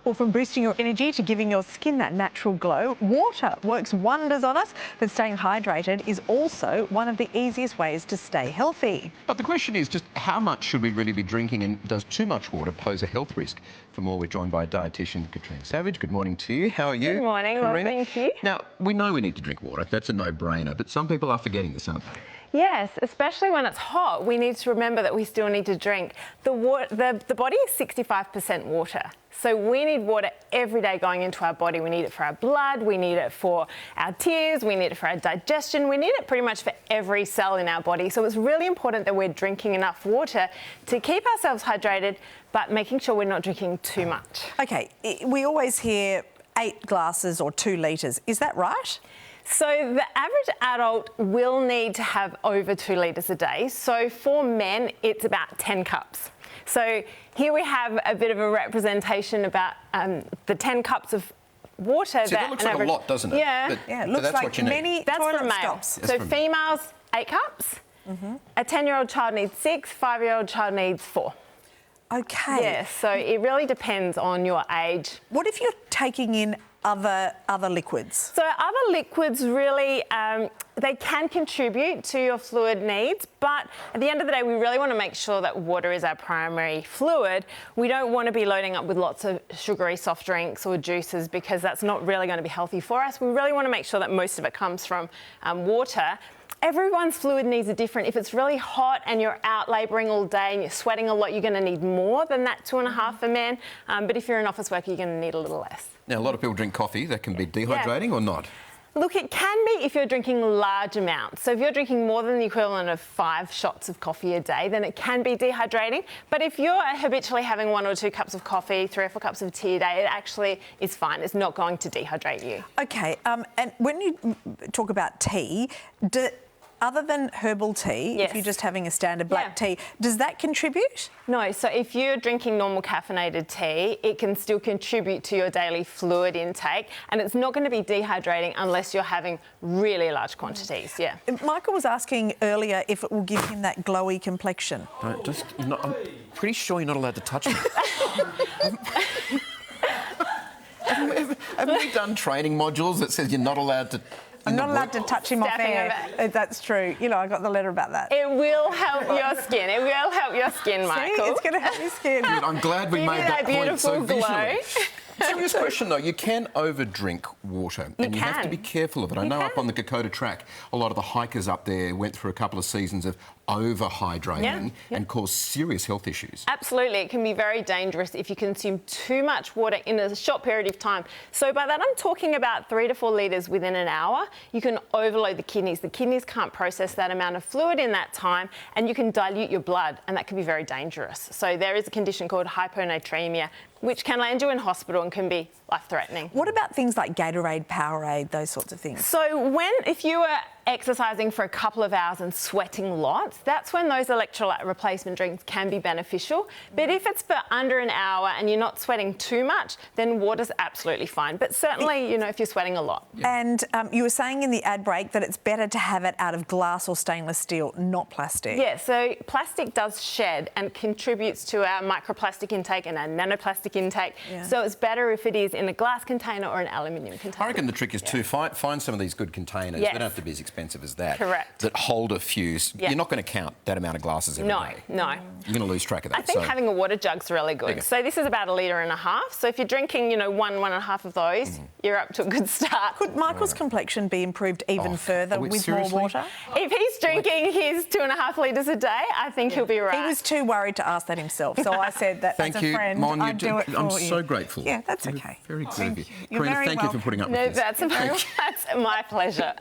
Well, from boosting your energy to giving your skin that natural glow, water works wonders on us, but staying hydrated is also one of the easiest ways to stay healthy. But the question is just how much should we really be drinking, and does too much water pose a health risk? For more, we're joined by dietitian Katrina Savage. Good morning to you. How are you? Good morning. Well, thank you. Now, we know we need to drink water. That's a no-brainer, but some people are forgetting this, aren't they? Yes, especially when it's hot, we need to remember that we still need to drink. The body is 65% water. So we need water every day going into our body. We need it for our blood, we need it for our tears, we need it for our digestion, we need it pretty much for every cell in our body. So it's really important that we're drinking enough water to keep ourselves hydrated, but making sure we're not drinking too much. Okay, we always hear 8 glasses or 2 litres. Is that right? So the average adult will need to have over 2 litres a day. So for men, it's about 10 cups. So here we have a bit of a representation about the 10 cups of water. See, that looks like a lot, doesn't it? Yeah. But Yeah, it looks that's like what you need. many That's toilet for males. stops. So females, 8 cups. A 10-year-old child needs 6, 5-year-old child needs 4. Okay. Yeah, so it really depends on your age. What if you're taking in other liquids? So other liquids really, they can contribute to your fluid needs, but at the end of the day, we really want to make sure that water is our primary fluid. We don't want to be loading up with lots of sugary soft drinks or juices because that's not really going to be healthy for us. We really want to make sure that most of it comes from water. Everyone's fluid needs are different. If it's really hot and you're out labouring all day and you're sweating a lot, you're going to need more than that 2.5 for men. But if you're an office worker, you're going to need a little less. Now, a lot of people drink coffee. That can be dehydrating or not? Look, it can be if you're drinking large amounts. So if you're drinking more than the equivalent of 5 shots of coffee a day, then it can be dehydrating. But if you're habitually having 1 or 2 cups of coffee, 3 or 4 cups of tea a day, it actually is fine. It's not going to dehydrate you. Okay, and when you talk about tea, other than herbal tea, Yes. if you're just having a standard black tea, does that contribute? No, so if you're drinking normal caffeinated tea, it can still contribute to your daily fluid intake, and it's not going to be dehydrating unless you're having really large quantities, yeah. Michael was asking earlier if it will give him that glowy complexion. I'm pretty sure you're not allowed to touch me. Haven't we done training modules that says you're not allowed to... I'm not allowed to touch him off Staffing air. That's true. You know, I got the letter about that. It will help your skin. It will help your skin, Michael. See, it's going to help your skin. I'm glad we Give made you that point so beautiful glow. visually. Serious question though, you can overdrink water and you have to be careful of it. I know up on the Kokoda track, a lot of the hikers up there went through a couple of seasons of over-hydrating and caused serious health issues. Absolutely, it can be very dangerous if you consume too much water in a short period of time. So by that I'm talking about 3 to 4 litres within an hour. You can overload the kidneys. The kidneys can't process that amount of fluid in that time, and you can dilute your blood, and that can be very dangerous. So there is a condition called hyponatremia, which can land you in hospital and can be life-threatening. What about things like Gatorade, Powerade, those sorts of things? So if you are exercising for a couple of hours and sweating lots, that's when those electrolyte replacement drinks can be beneficial. But if it's for under an hour and you're not sweating too much, then water's absolutely fine. But certainly, you know, if you're sweating a lot. And you were saying in the ad break that it's better to have it out of glass or stainless steel, not plastic. Yeah, so plastic does shed and contributes to our microplastic intake and our nanoplastic intake. Yeah. So it's better if it is in a glass container or an aluminium container. I reckon the trick is to find some of these good containers. Yes. They don't have to be as expensive as that. Correct. That hold a few. Yeah. You're not going to count that amount of glasses every day. No. You're going to lose track of that. I think having a water jug's really good. So this is about 1.5 litres. So if you're drinking, you know, 1.5 of those, you're up to a good start. Could Michael's complexion be improved even further with seriously? more water? If he's drinking his 2.5 litres a day, I think he'll be right. He was too worried to ask that himself, so I said that Thank as a you, friend, Mon. I'd do it for I'm you. so grateful. Yeah, that's okay. Very good of you. You're Karina, very thank you for welcome. putting up with No, this. that's my pleasure.